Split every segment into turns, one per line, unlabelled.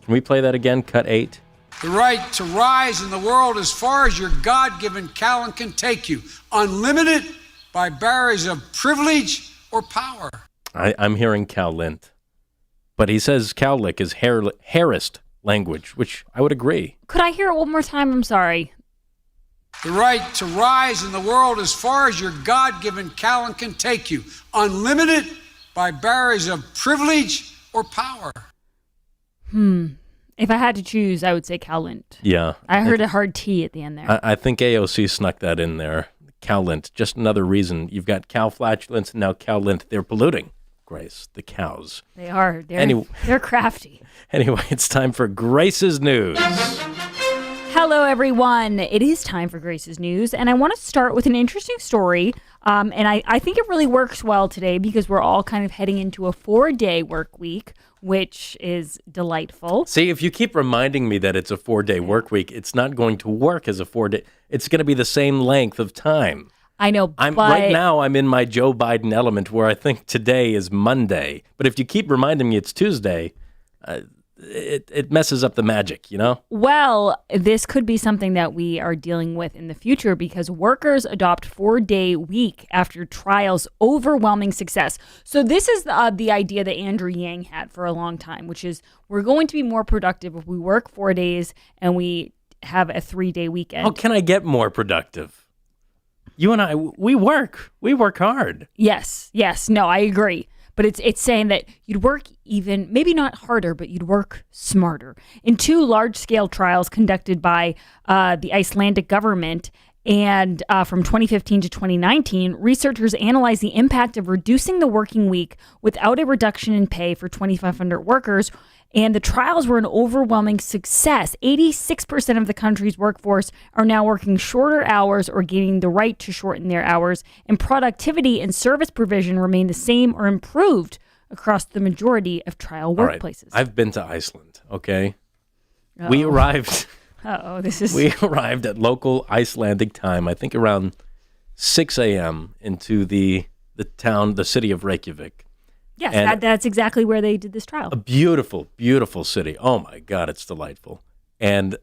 Can we play that again? Cut 8.
The right to rise in the world as far as your God-given talent can take you, unlimited by barriers of privilege or power.
I'm hearing Cowlint, but he says Cowlick is Harrist language, which I would agree.
Could I hear it one more time? I'm sorry.
The right to rise in the world as far as your God-given talent can take you, unlimited by barriers of privilege or power.
If I had to choose, I would say Cowlint.
Yeah.
I heard a hard T at the end there.
I think AOC snuck that in there. Cowlint, just another reason. You've got cow flatulence and now Cowlint. They're polluting, Grace, the cows.
They are. They're crafty.
Anyway, it's time for Grace's News.
Hello, everyone. It is time for Grace's News, and I want to start with an interesting story. And I think it really works well today because we're all kind of heading into a 4-day work week, which is delightful.
See, if you keep reminding me that it's a 4-day work week, it's not going to work as a 4-day. It's going to be the same length of time.
I know, but
right now I'm in my Joe Biden element where I think today is Monday. But if you keep reminding me it's Tuesday, it messes up the magic, you know?
Well, this could be something that we are dealing with in the future because workers adopt 4-day week after trials overwhelming success. So this is the idea that Andrew Yang had for a long time, which is we're going to be more productive if we work 4 days and we have a 3-day weekend.
How can I get more productive? You and I, we work hard.
Yes. No, I agree. But it's saying that you'd work even, maybe not harder, but you'd work smarter. In 2 large-scale trials conducted by the Icelandic government and from 2015 to 2019, researchers analyzed the impact of reducing the working week without a reduction in pay for 2,500 workers. And the trials were an overwhelming success. 86% of the country's workforce are now working shorter hours or gaining the right to shorten their hours. And productivity and service provision remain the same or improved across the majority of trial workplaces.
Right. I've been to Iceland, okay? Uh-oh. We arrived at local Icelandic time, I think around 6 a.m. into the city of Reykjavik.
Yes, that's exactly where they did this trial.
A beautiful, beautiful city. Oh, my God, it's delightful. And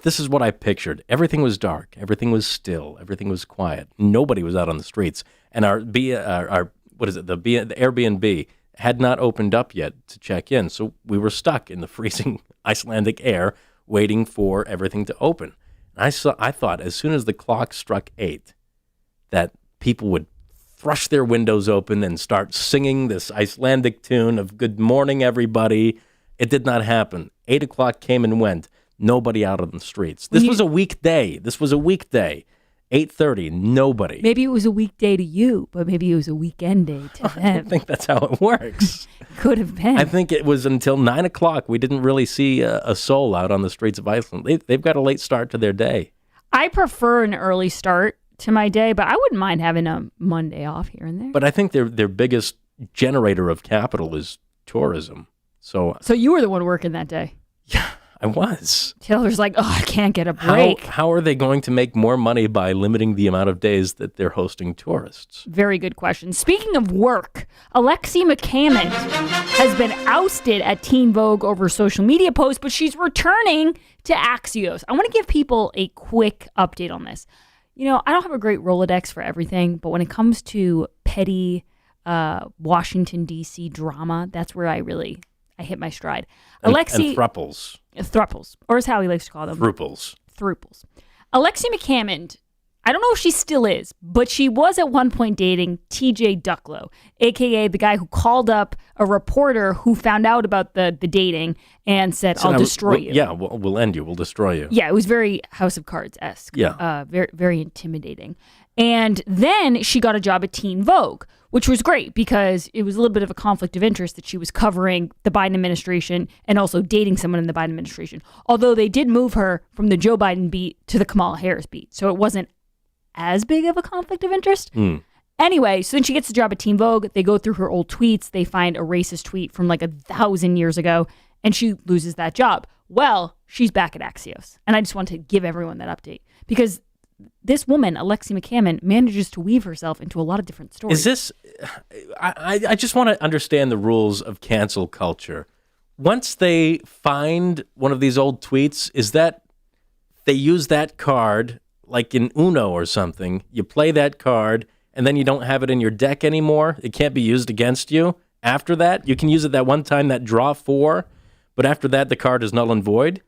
this is what I pictured. Everything was dark. Everything was still. Everything was quiet. Nobody was out on the streets. And the Airbnb had not opened up yet to check in. So we were stuck in the freezing Icelandic air waiting for everything to open. And I thought as soon as the clock struck 8 that people would thrush their windows open and start singing this Icelandic tune of good morning, everybody. It did not happen. 8 o'clock came and went. Nobody out on the streets. This was a weekday. 8:30, nobody.
Maybe it was a weekday to you, but maybe it was a weekend day to them.
I don't think that's how it works.
Could have been.
I think it was until 9 o'clock. We didn't really see a soul out on the streets of Iceland. They've got a late start to their day.
I prefer an early start to my day, but I wouldn't mind having a Monday off here and there.
But I think their biggest generator of capital is tourism. So
you were the one working that day?
Yeah, I was.
Taylor's like, I can't get a break.
How are they going to make more money by limiting the amount of days that they're hosting tourists?
Very good question. Speaking of work, Alexi McCammon has been ousted at Teen Vogue over social media posts, but she's returning to Axios. I want to give people a quick update on this. You know, I don't have a great Rolodex for everything, but when it comes to petty Washington, D.C. drama, that's where I hit my stride. Alexi...
And thruples.
Thruples, or as Howie likes to call them.
Thruples.
Alexi McCammon, I don't know if she still is, but she was at one point dating TJ Ducklow, a.k.a. the guy who called up a reporter who found out about the dating and said, I'll destroy you.
Yeah, we'll end you. We'll destroy you.
Yeah, it was very House of Cards-esque.
Yeah.
Very, very intimidating. And then she got a job at Teen Vogue, which was great because it was a little bit of a conflict of interest that she was covering the Biden administration and also dating someone in the Biden administration. Although they did move her from the Joe Biden beat to the Kamala Harris beat. So it wasn't as big of a conflict of interest. Anyway, so then she gets the job at Teen Vogue. They go through her old tweets. They find a racist tweet from like 1,000 years ago, and she loses that job. Well, she's back at Axios. And I just want to give everyone that update because this woman, Alexi McCammon, manages to weave herself into a lot of different stories.
Is this... I just want to understand the rules of cancel culture. once they find one of these old tweets, is that they use that card like in Uno or something? You play that card, and then you don't have it in your deck anymore. It can't be used against you. After that, you can use it that one time, that draw 4, but after that, the card is null and void.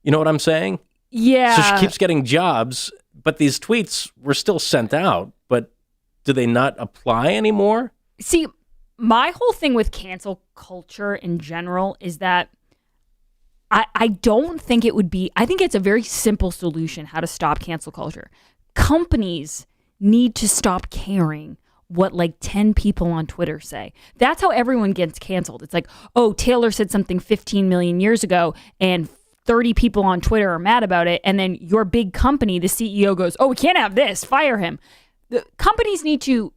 You know what I'm saying?
Yeah.
So she keeps getting jobs, but these tweets were still sent out, but do they not apply anymore?
See, my whole thing with cancel culture in general is that I don't think it would be, I think it's a very simple solution how to stop cancel culture. Companies need to stop caring what like 10 people on Twitter say. That's how everyone gets canceled. It's like, oh, Taylor said something 15 million years ago and 30 people on Twitter are mad about it. And then your big company, the CEO goes, oh, we can't have this, fire him. The companies need to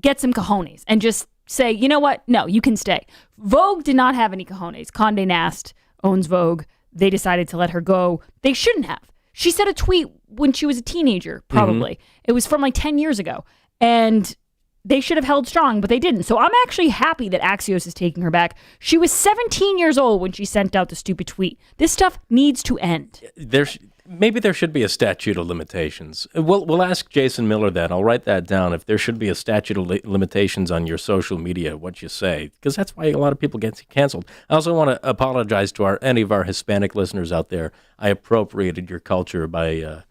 get some cojones and just say, you know what? No, you can stay. Vogue did not have any cojones. Condé Nast owns Vogue. They decided to let her go. They shouldn't have. She said a tweet when she was a teenager, probably. Mm-hmm. It was from like 10 years ago. And they should have held strong, but they didn't. So I'm actually happy that Axios is taking her back. She was 17 years old when she sent out the stupid tweet. This stuff needs to end.
Maybe there should be a statute of limitations. We'll ask Jason Miller that. I'll write that down. If there should be a statute of limitations on your social media, what you say, because that's why a lot of people get canceled. I also want to apologize to any of our Hispanic listeners out there. I appropriated your culture by,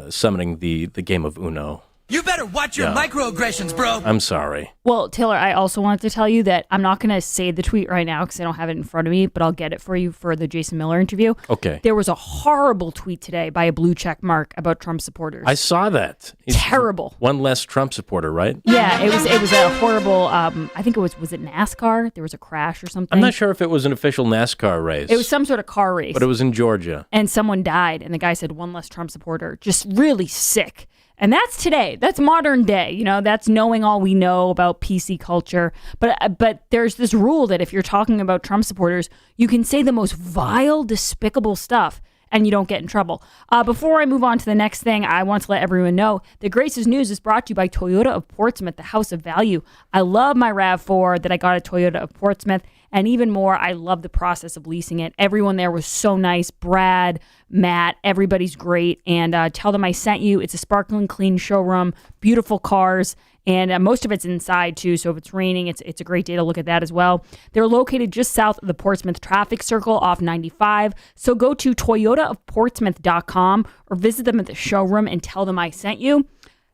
summoning the game of Uno.
You better watch your microaggressions, bro.
I'm sorry.
Well, Taylor, I also wanted to tell you that I'm not going to say the tweet right now because I don't have it in front of me, but I'll get it for you for the Jason Miller interview.
Okay.
There was a horrible tweet today by a blue check mark about Trump supporters.
I saw that. He's
terrible.
One less Trump supporter, right?
Yeah, it was a horrible, I think was it NASCAR? There was a crash or something.
I'm not sure if it was an official NASCAR race.
It was some sort of car race.
But it was in Georgia.
And someone died, and the guy said one less Trump supporter. Just really sick. And that's today. That's modern day. That's knowing all we know about PC culture. But there's this rule that if you're talking about Trump supporters, you can say the most vile, despicable stuff and you don't get in trouble. Before I move on to the next thing, I want to let everyone know that Grace's News is brought to you by Toyota of Portsmouth, the house of value. I love my RAV4 that I got at Toyota of Portsmouth. And even more, I love the process of leasing it. Everyone there was so nice. Brad, Matt, everybody's great. And tell them I sent you. It's a sparkling clean showroom, beautiful cars, and most of it's inside too. So if it's raining, it's a great day to look at that as well. They're located just south of the Portsmouth traffic circle off 95. So go to toyotaofportsmouth.com or visit them at the showroom and tell them I sent you.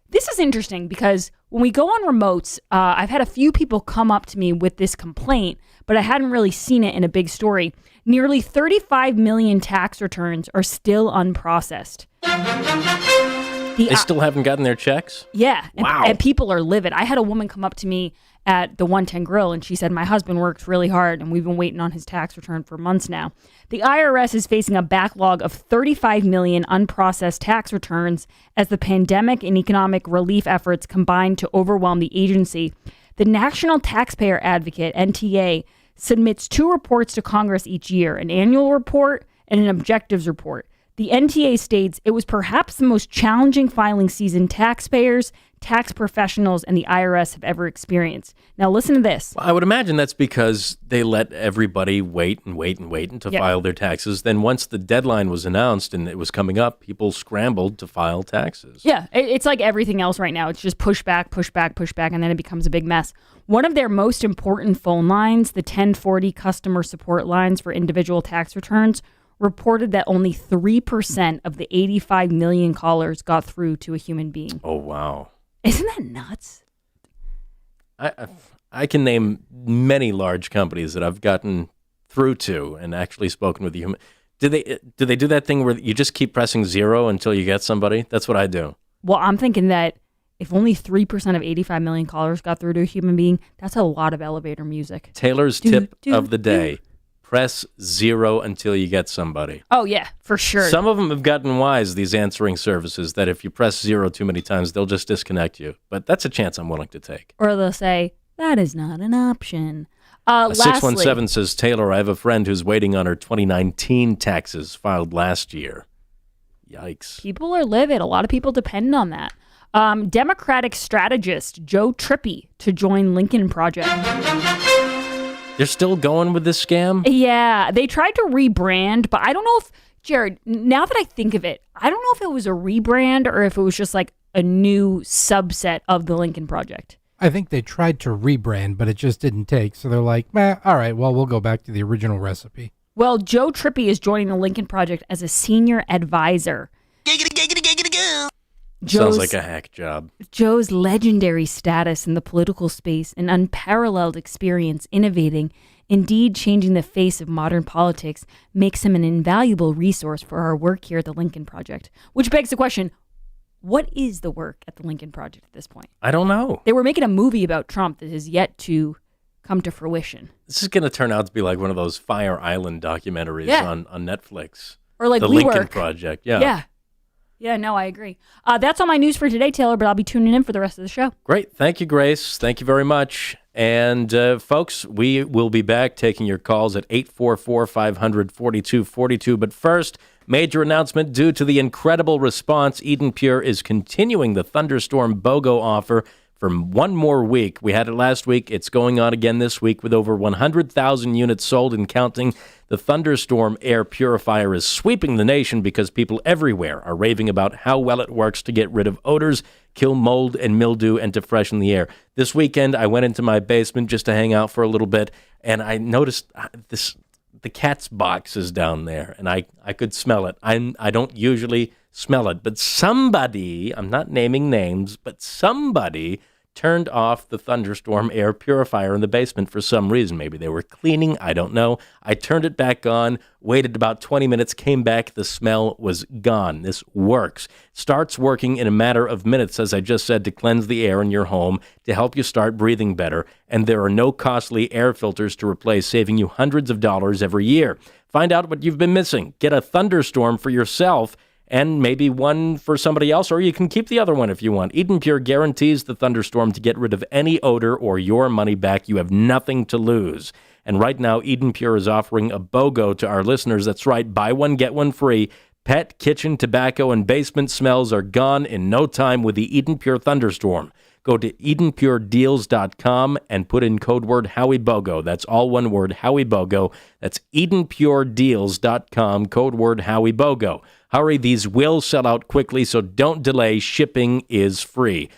This is interesting because when we go on remotes, I've had a few people come up to me with this complaint, but I hadn't really seen it in a big story. Nearly 35 million tax returns are still unprocessed.
They still haven't gotten their checks?
Yeah.
Wow.
And people are livid. I had a woman come up to me at the 110 Grill, and she said, my husband works really hard, and we've been waiting on his tax return for months now. The IRS is facing a backlog of 35 million unprocessed tax returns as the pandemic and economic relief efforts combine to overwhelm the agency. The National Taxpayer Advocate, NTA, submits 2 reports to Congress each year, an annual report and an objectives report. The NTA states it was perhaps the most challenging filing season taxpayers, tax professionals, and the IRS have ever experienced. Now listen to this.
Well, I would imagine that's because they let everybody wait to file their taxes. Then once the deadline was announced and it was coming up, people scrambled to file taxes.
Yeah, it's like everything else right now. It's just push back, and then it becomes a big mess. One of their most important phone lines, the 1040 customer support lines for individual tax returns, reported that only 3% of the 85 million callers got through to a human being.
Oh, wow.
Isn't that nuts?
I can name many large companies that I've gotten through to and actually spoken with a human. Do they do that thing where you just keep pressing 0 until you get somebody? That's what I do.
Well, I'm thinking that if only 3% of 85 million callers got through to a human being, that's a lot of elevator music.
Taylor's tip of the day. Press 0 until you get somebody.
Oh, yeah, for sure.
Some of them have gotten wise, these answering services, that if you press 0 too many times, they'll just disconnect you. But that's a chance I'm willing to take.
Or they'll say, that is not an option.
617 says, Taylor, I have a friend who's waiting on her 2019 taxes filed last year. Yikes.
People are livid. A lot of people depend on that. Democratic strategist Joe Trippi to join Lincoln Project.
They're still going with this scam?
Yeah, they tried to rebrand, but I don't know if, Jared, now that I think of it, I don't know if it was a rebrand or if it was just like a new subset of the Lincoln Project.
I think they tried to rebrand, but it just didn't take. So they're like, all right, well, we'll go back to the original recipe.
Well, Joe Trippi is joining the Lincoln Project as a senior advisor.
Sounds like a hack job.
Joe's legendary status in the political space and unparalleled experience innovating, indeed changing the face of modern politics, makes him an invaluable resource for our work here at the Lincoln Project. Which begs the question, what is the work at the Lincoln Project at this point?
I don't know.
They were making a movie about Trump that has yet to come to fruition.
This is going to turn out to be like one of those Fire Island documentaries on Netflix.
Or like
the
We
Lincoln
Work.
Project. Yeah.
Yeah, no, I agree. That's all my news for today, Taylor, but I'll be tuning in for the rest of the show.
Great. Thank you, Grace. Thank you very much. And folks, we will be back taking your calls at 844-500-4242. But first, major announcement: due to the incredible response, Eden Pure is continuing the Thunderstorm BOGO offer for one more week. We had it last week. It's going on again this week with over 100,000 units sold and counting. The Thunderstorm air purifier is sweeping the nation because people everywhere are raving about how well it works to get rid of odors, kill mold and mildew, and to freshen the air. This weekend, I went into my basement just to hang out for a little bit, and I noticed the cat's box is down there, and I could smell it. I don't usually smell it, but somebody, I'm not naming names, but somebody turned off the Thunderstorm air purifier in the basement for some reason. Maybe they were cleaning, I don't know. I turned it back on, waited about 20 minutes, came back, the smell was gone. This works. Starts working in a matter of minutes, as I just said, to cleanse the air in your home, to help you start breathing better, and there are no costly air filters to replace, saving you hundreds of dollars every year. Find out what you've been missing. Get a Thunderstorm for yourself, and maybe one for somebody else, or you can keep the other one if you want. Eden Pure guarantees the Thunderstorm to get rid of any odor or your money back. You have nothing to lose. And right now, Eden Pure is offering a BOGO to our listeners. That's right, buy one, get one free. Pet, kitchen, tobacco, and basement smells are gone in no time with the Eden Pure Thunderstorm. Go to EdenPureDeals.com and put in code word HowieBOGO. That's all one word, HowieBOGO. That's EdenPureDeals.com, code word HowieBOGO. Hurry, these will sell out quickly, so don't delay. Shipping is free.